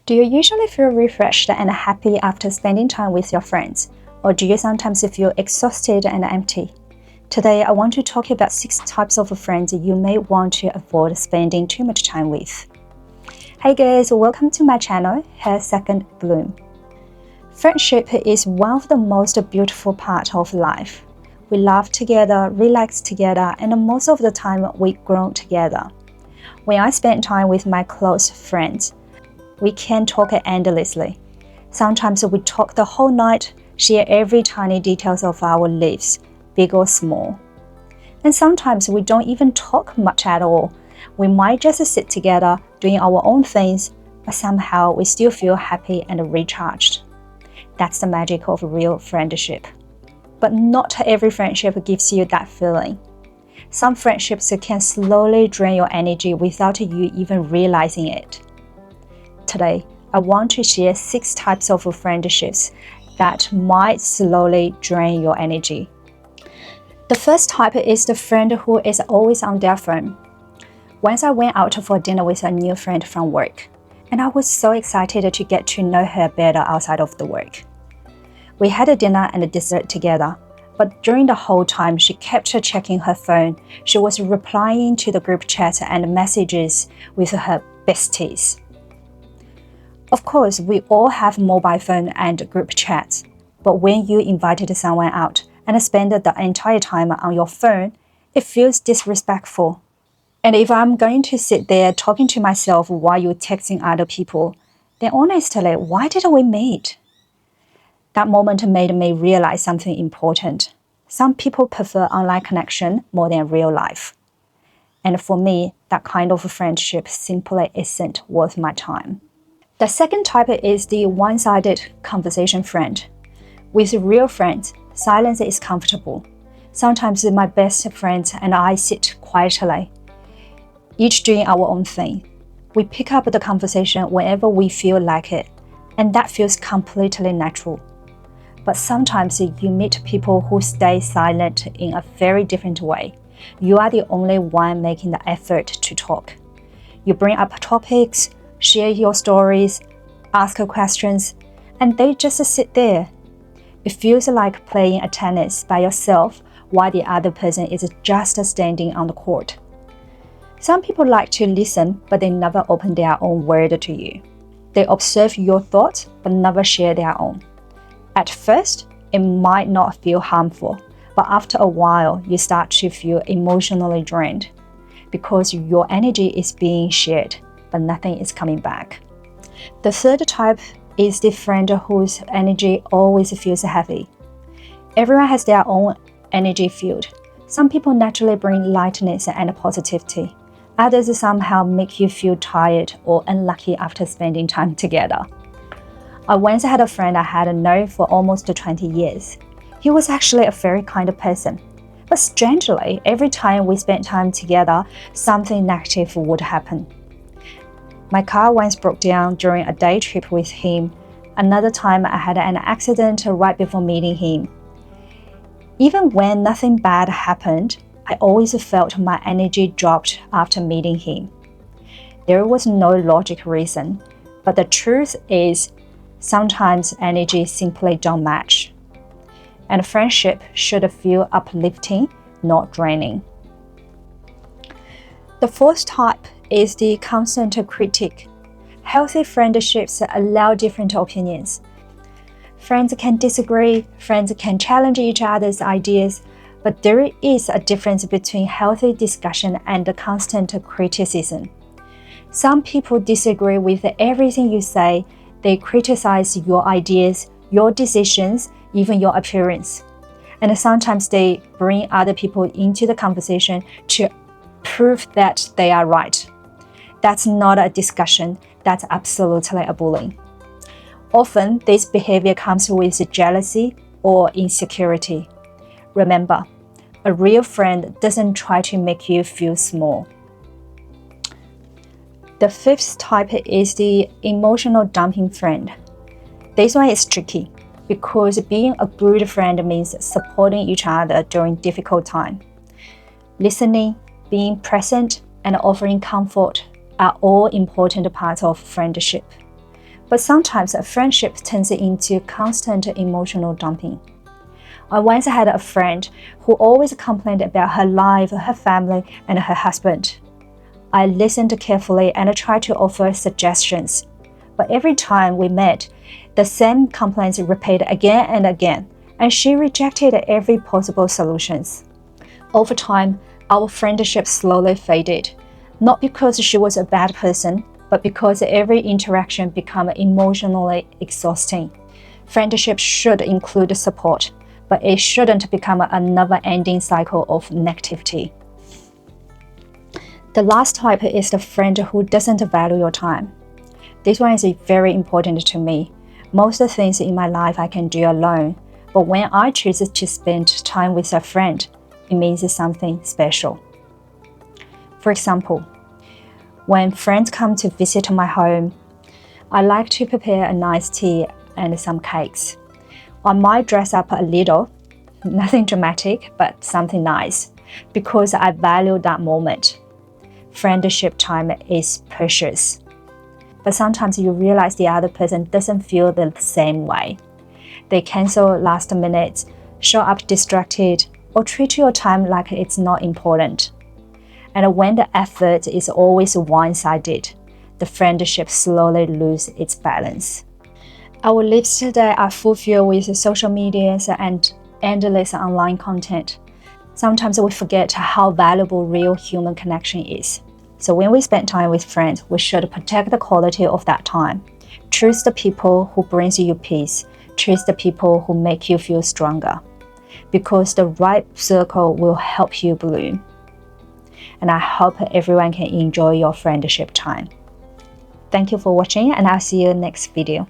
Do you usually feel refreshed and happy after spending time with your friends? Or do you sometimes feel exhausted and empty? Today, I want to talk about 6 types of friends you may want to avoid spending too much time with. Hey guys, welcome to my channel, Her Second Bloom. Friendship is one of the most beautiful parts of life. We laugh together, relax together, and most of the time we grow together. When I spend time with my close friends, we can talk endlessly. Sometimes we talk the whole night, share every tiny details of our lives, big or small. And sometimes we don't even talk much at all. We might just sit together doing our own things, but somehow we still feel happy and recharged. That's the magic of real friendship. But not every friendship gives you that feeling. Some friendships can slowly drain your energy without you even realizing it. Today, I want to share 6 types of friendships that might slowly drain your energy. The first type is the friend who is always on their phone. Once I went out for dinner with a new friend from work, and I was so excited to get to know her better outside of the work. We had a dinner and a dessert together, but during the whole time she kept checking her phone. She was replying to the group chat and messages with her besties. Of course, we all have mobile phone and group chats, but when you invited someone out and spend the entire time on your phone, it feels disrespectful. And if I'm going to sit there talking to myself while you're texting other people, then honestly, why did we meet? That moment made me realize something important. Some people prefer online connection more than real life. And for me, that kind of friendship simply isn't worth my time. The second type is the one-sided conversation friend. With real friends, silence is comfortable. Sometimes my best friends and I sit quietly, each doing our own thing. We pick up the conversation whenever we feel like it, and that feels completely natural. But sometimes you meet people who stay silent in a very different way. You are the only one making the effort to talk. You bring up topics, share your stories, ask questions, and they just sit there. It feels like playing a tennis by yourself while the other person is just standing on the court. Some people like to listen, but they never open their own word to you. They observe your thoughts, but never share their own. At first, it might not feel harmful, but after a while, you start to feel emotionally drained because your energy is being shared, but nothing is coming back. The third type is the friend whose energy always feels heavy. Everyone has their own energy field. Some people naturally bring lightness and positivity. Others somehow make you feel tired or unlucky after spending time together. I once had a friend I had known for almost 20 years. He was actually a very kind person. But strangely, every time we spent time together, something negative would happen. My car once broke down during a day trip with him. Another time I had an accident right before meeting him. Even when nothing bad happened, I always felt my energy dropped after meeting him. There was no logical reason, but the truth is, sometimes energy simply don't match. And friendship should feel uplifting, not draining. The fourth type is the constant critic. Healthy friendships allow different opinions. Friends can disagree, friends can challenge each other's ideas, but there is a difference between healthy discussion and constant criticism. Some people disagree with everything you say. They criticize your ideas, your decisions, even your appearance. And sometimes they bring other people into the conversation to prove that they are right. That's not a discussion, that's absolutely a bullying. Often, this behavior comes with jealousy or insecurity. Remember, a real friend doesn't try to make you feel small. The fifth type is the emotional dumping friend. This one is tricky because being a good friend means supporting each other during difficult times. Listening, being present, and offering comfort are all important parts of friendship. But sometimes a friendship turns into constant emotional dumping. I once had a friend who always complained about her life, her family, and her husband. I listened carefully and tried to offer suggestions. But every time we met, the same complaints repeated again and again, and she rejected every possible solution. Over time, our friendship slowly faded, not because she was a bad person, but because every interaction became emotionally exhausting. Friendship should include support, but it shouldn't become a never-ending cycle of negativity. The last type is the friend who doesn't value your time. This one is very important to me. Most things in my life I can do alone, but when I choose to spend time with a friend, it means something special. For example, when friends come to visit my home, I like to prepare a nice tea and some cakes. I might dress up a little, nothing dramatic, but something nice, because I value that moment. Friendship time is precious. But sometimes you realize the other person doesn't feel the same way. They cancel last minute, show up distracted, or treat your time like it's not important. And when the effort is always one-sided, the friendship slowly loses its balance. Our lives today are fulfilled with social media and endless online content. Sometimes we forget how valuable real human connection is. So when we spend time with friends, we should protect the quality of that time. Choose the people who brings you peace. Choose the people who make you feel stronger. Because the right circle will help you bloom. And I hope everyone can enjoy your friendship time. Thank you for watching, and I'll see you next video.